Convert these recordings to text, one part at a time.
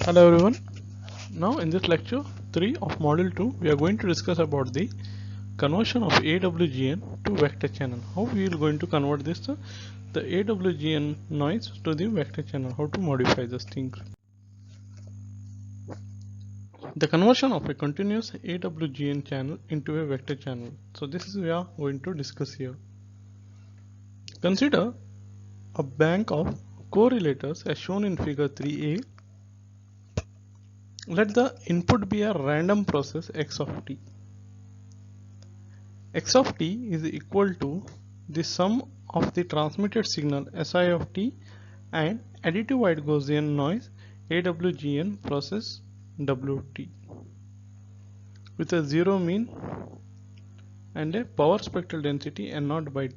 Hello everyone. Now in this lecture 3 of module 2 we are going to discuss about the conversion of AWGN to vector channel. How we are going to convert this the AWGN noise to the vector channel. How to modify these things. The conversion of a continuous AWGN channel into a vector channel. So this is we are going to discuss here. Consider a bank of correlators as shown in figure 3a. Let the input be a random process x of t. X of t is equal to the sum of the transmitted signal Si of t and additive wide Gaussian noise AWGN process Wt with a zero mean and a power spectral density N0 by 2.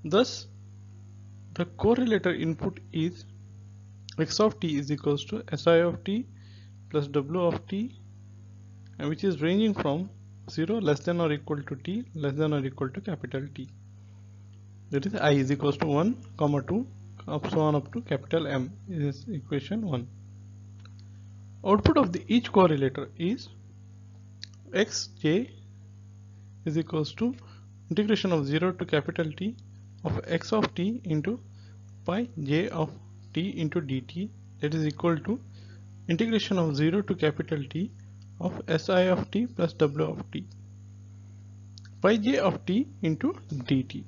Thus, the correlator input is X of t is equals to Si of t plus W of t, and which is ranging from 0 less than or equal to t less than or equal to capital T. That is I is equals to 1, 2 up so on up to capital M is equation 1. Output of each correlator is Xj is equals to integration of 0 to capital T of X of t into pi j of t into dt, that is equal to integration of 0 to capital T of Si of t plus W of t pi j of t into dt.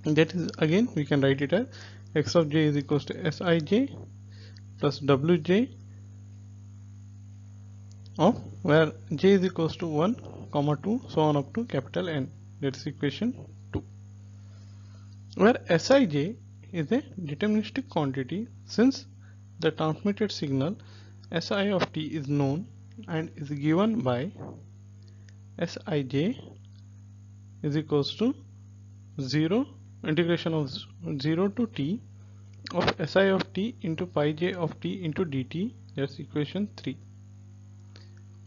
That is, again we can write it as X of j is equals to Sij plus Wj of where j is equals to 1, 2 so on up to capital N, that is equation 2, where Sij is a deterministic quantity since the transmitted signal Si of t is known and is given by Sij is equals to 0 integration of 0 to t of Si of t into pi j of t into dt, that's equation 3,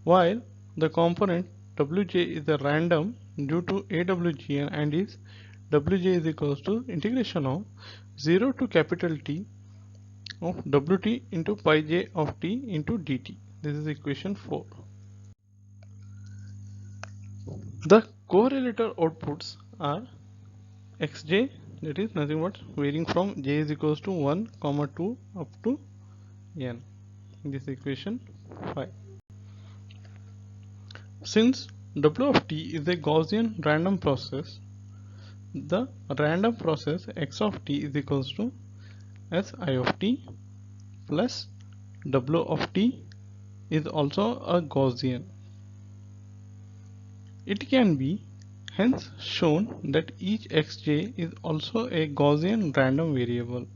while the component Wj is a random due to AWGN and is Wj is equals to integration of 0 to capital T of Wt into pi j of t into dt. This is equation 4. The correlator outputs are Xj, that is nothing but varying from j is equals to 1, 2 up to n. This equation 5. Since W of t is a Gaussian random process, the random process X of t is equals to Si of t plus W of t is also a Gaussian. It can be hence shown that each Xj is also a Gaussian random variable.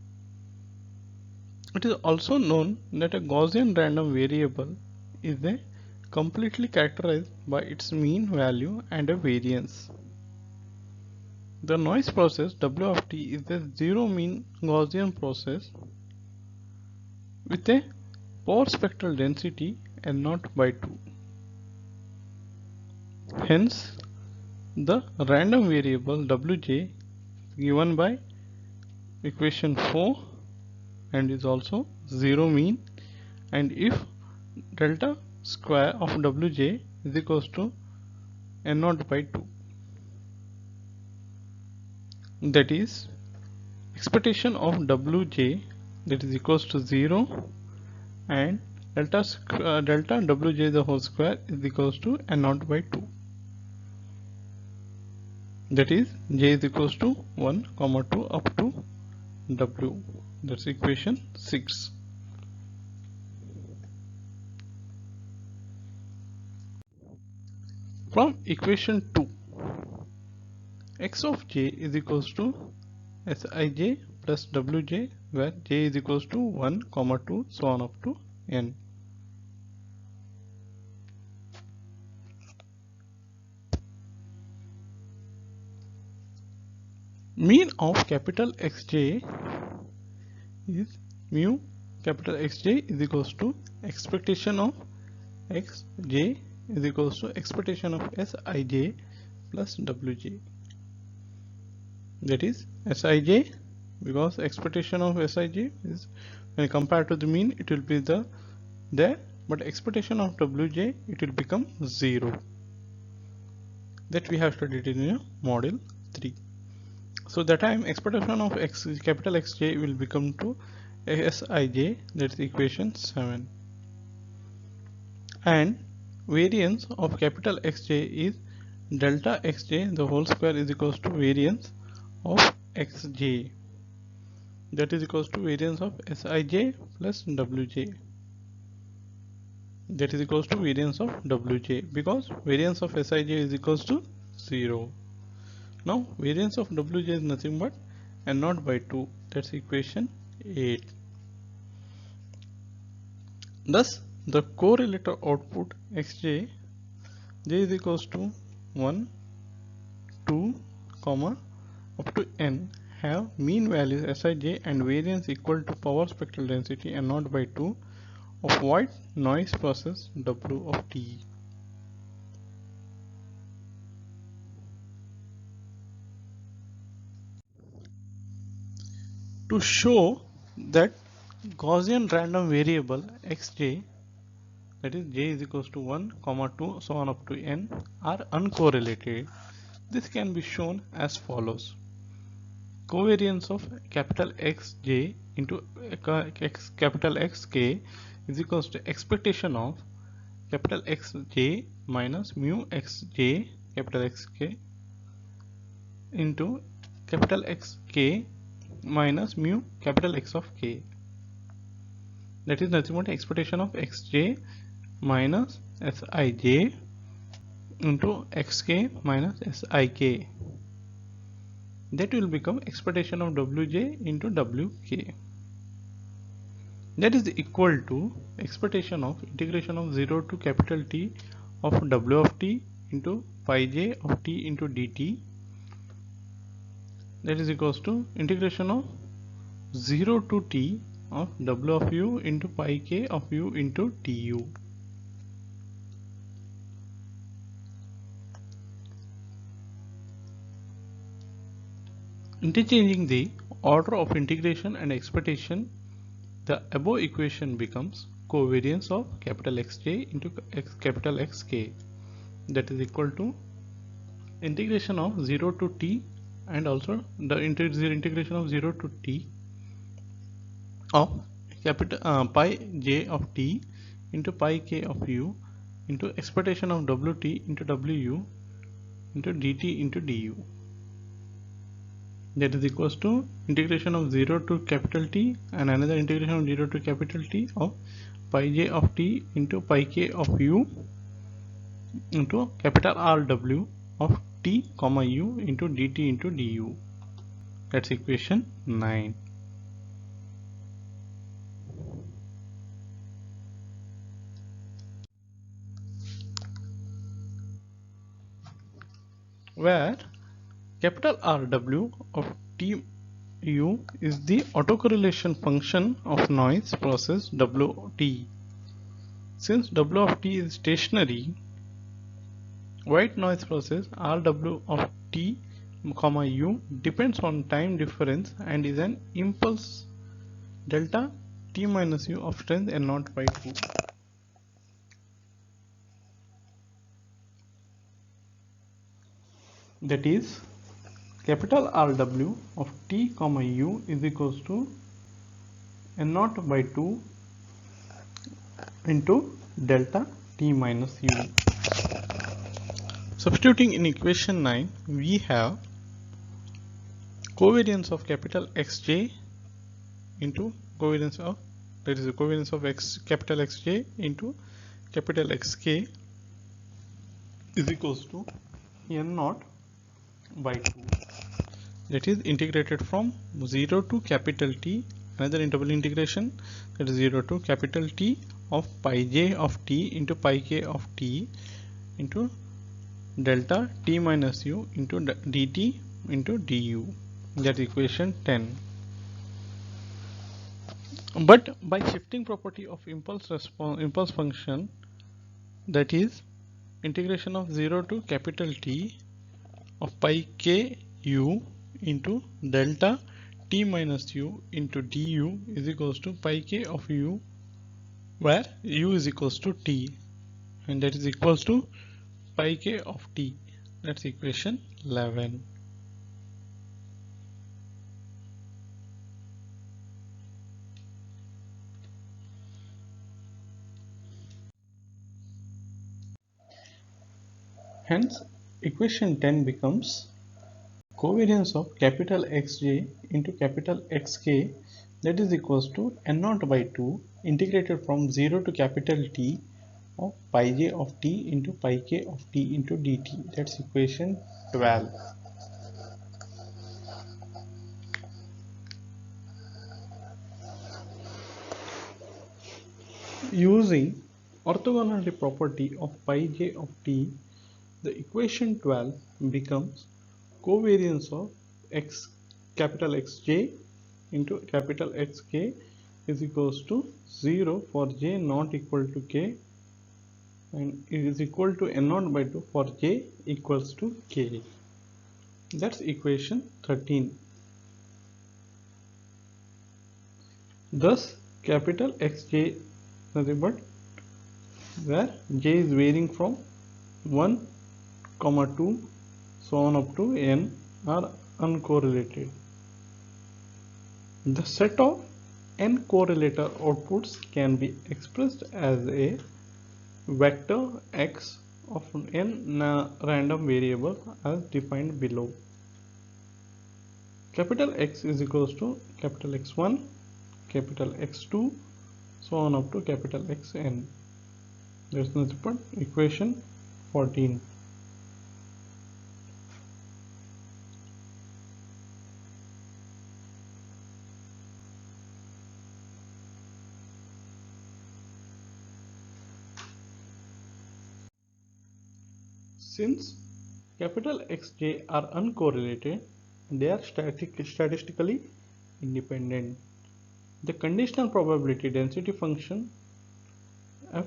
It is also known that a Gaussian random variable is a completely characterized by its mean value and a variance. The noise process W of t is a zero mean Gaussian process with a power spectral density N0 by 2. Hence, the random variable Wj given by equation 4 and is also zero mean, and if delta square of Wj is equals to N0 by 2, that is expectation of Wj that is equals to 0 and delta Wj the whole square is equals to N0 by 2, that is j is equals to 1, 2 up to W, that's equation 6. From equation 2, X of j is equals to Sij plus Wj, where j is equals to 1, 2 so on up to n. Mean of capital Xj is mu capital Xj is equals to expectation of Xj is equals to expectation of Sij plus Wj, that is Sij, because expectation of Sij is when compared to the mean it will be there, but expectation of Wj it will become 0. That we have studied in module 3. So that time expectation of capital Xj will become to Sij, that is equation 7, and variance of capital Xj is delta Xj the whole square is equals to variance of Xj, that is equals to variance of Sij plus Wj, that is equals to variance of Wj, because variance of Sij is equals to 0. Now variance of Wj is nothing but n0 by 2, that's equation 8. Thus the correlator output Xj, j is equals to 1, 2, up to n have mean values Sij and variance equal to power spectral density n0 by 2 of white noise process W of t. To show that Gaussian random variable Xj, that is j is equals to 1, 2, so on up to n, are uncorrelated, this can be shown as follows. Covariance of capital Xj into capital Xk is equals to expectation of capital Xj minus mu Xj capital Xk into capital Xk minus mu capital X of k. That is nothing but expectation of Xj minus Sij into Xk minus Sik. That will become expectation of Wj into Wk. That is equal to expectation of integration of 0 to capital T of W of t into pi j of t into dt. That is equals to integration of 0 to t of W of u into pi k of u into du. Interchanging the order of integration and expectation, the above equation becomes covariance of capital Xj into capital Xk, that is equal to integration of 0 to t and also the integration of 0 to t of capital pi j of t into pi k of u into expectation of Wt into Wu into dt into du. That is equals to integration of 0 to capital T and another integration of 0 to capital T of pi j of t into pi k of u into capital Rw of t comma u into dt into du. That's equation 9. Where capital Rw of Tu is the autocorrelation function of noise process Wt. Since W of t is stationary, white noise process Rw of t, u depends on time difference and is an impulse delta t minus u of strength n0 by 2. That is capital Rw of t u is equals to n0 by 2 into delta t minus u. Substituting in equation 9, we have covariance of capital Xj into covariance of, that is the covariance of capital Xj into capital Xk is equals to n0 by 2. That is integrated from 0 to capital T, another double integration, that is 0 to capital T of pi j of t into pi k of t into delta t minus u into dt into du. That is equation 10. But by shifting property of impulse function, that is integration of 0 to capital T of pi k u into delta t minus u into du is equals to pi k of u, where u is equals to t, and that is equals to pi k of t. That's equation 11. Hence, equation 10 becomes covariance of capital Xj into capital Xk, that is equals to n0 by 2 integrated from 0 to capital T of pi j of t into pi k of t into dt. That's equation 12. Using orthogonality property of pi j of t, the equation 12 becomes covariance of x capital Xj into capital Xk is equals to 0 for j not equal to k, and it is equal to n0 by 2 for j equals to k. That's equation 13. Thus capital Xj nothing but where j is varying from 1, 2 so on up to n are uncorrelated. The set of n correlator outputs can be expressed as a vector x of n random variable as defined below. Capital X is equals to capital X1, capital X2, so on up to capital Xn. That's nothing but equation 14. Since capital Xj are uncorrelated, they are statistically independent. The conditional probability density function f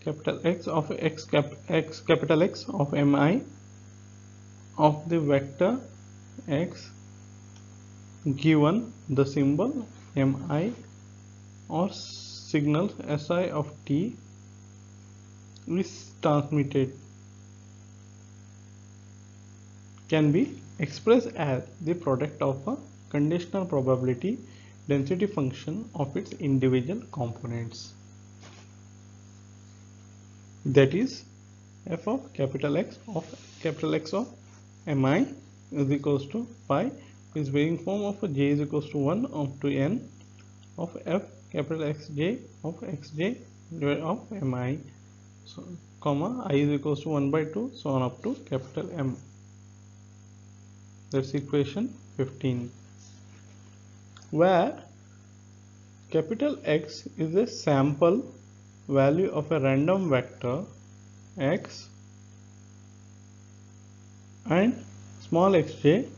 capital X of x capital X of mi of the vector x given the symbol mi or signal si of t is transmitted can be expressed as the product of a conditional probability density function of its individual components. That is, f of capital X of mi is equals to pi is varying form of j is equals to 1 up to n of f capital Xj of xj of mi, so comma I is equals to 1 by 2 so on up to capital M. That's equation 15, where capital X is a sample value of a random vector x and small xj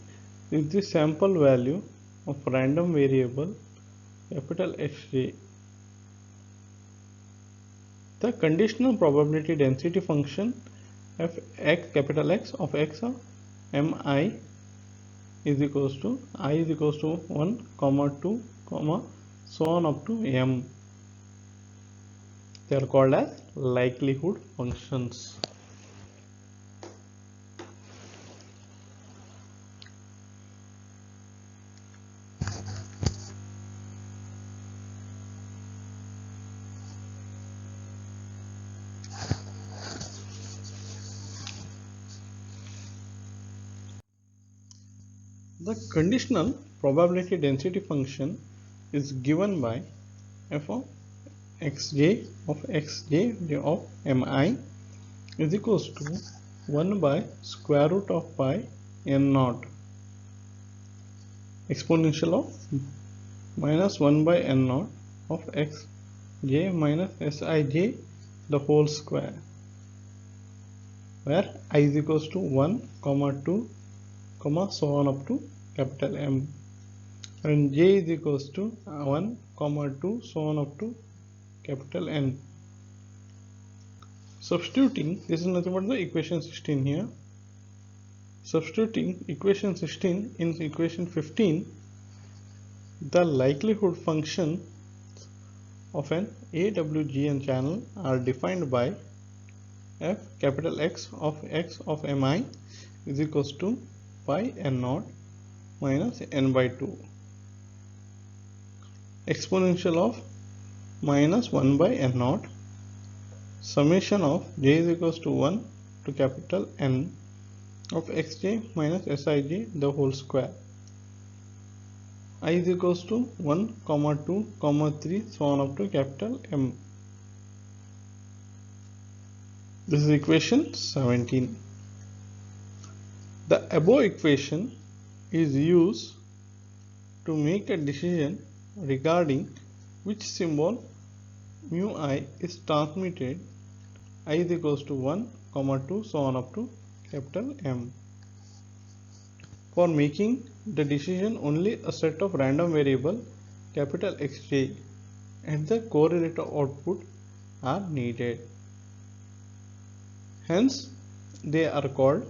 is the sample value of random variable capital Xj. The conditional probability density function f x capital X of x of mi is equals to I is equals to 1, 2, so on up to m. They are called as likelihood functions. The conditional probability density function is given by f of xj of mi is equals to 1 by square root of pi n naught exponential of minus 1 by n naught of xj minus sij the whole square, where I is equals to 1, 2, so on up to capital M, and j is equals to 1, 2, so on up to capital N. Substituting, this is nothing but the equation 16 here. Substituting equation 16 in equation 15, The likelihood function of an AWGN channel are defined by f capital X of mi is equals to pi n naught minus n by 2 exponential of minus 1 by n naught summation of j is equals to 1 to capital N of xj minus sij the whole square. I is equals to 1 comma 2 comma 3 so on up to capital M. This is equation 17. The above equation is used to make a decision regarding which symbol mu I is transmitted. I is equals to 1 comma 2 so on up to capital M. For making the decision, only a set of random variable capital Xj and the correlator output are needed. Hence, they are called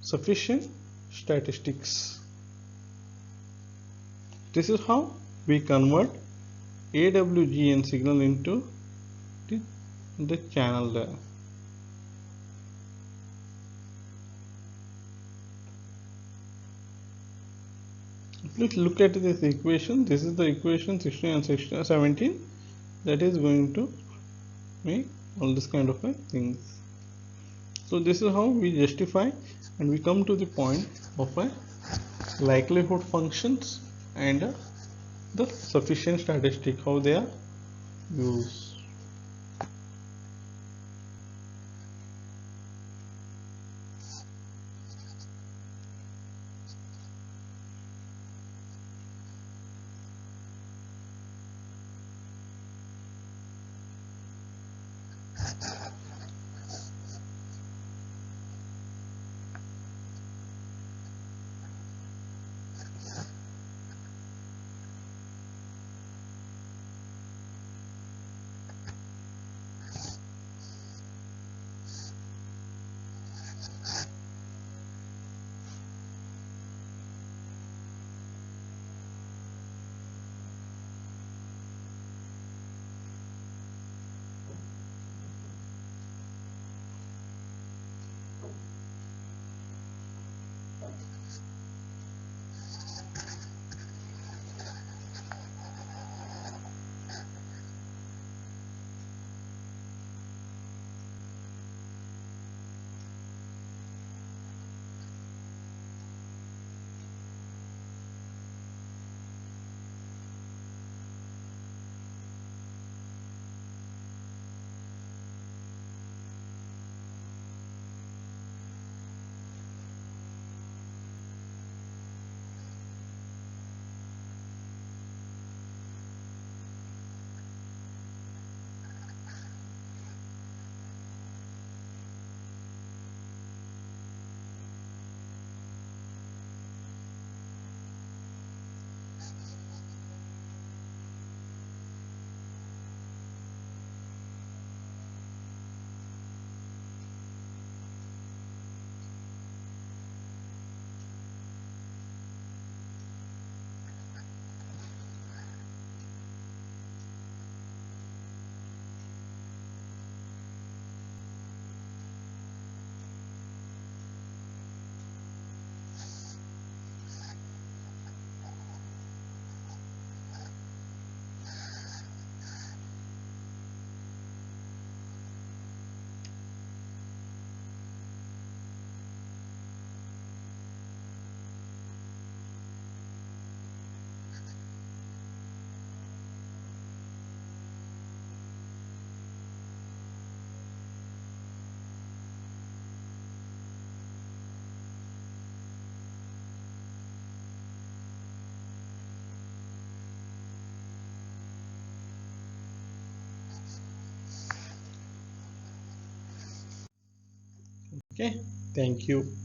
sufficient statistics. This is how we convert AWGN signal into the channel there. Please look at this equation. This is the equation 16 and 17 that is going to make all this kind of things. So this is how we justify and we come to the point of a likelihood functions and the sufficient statistic, how they are used. Okay, thank you.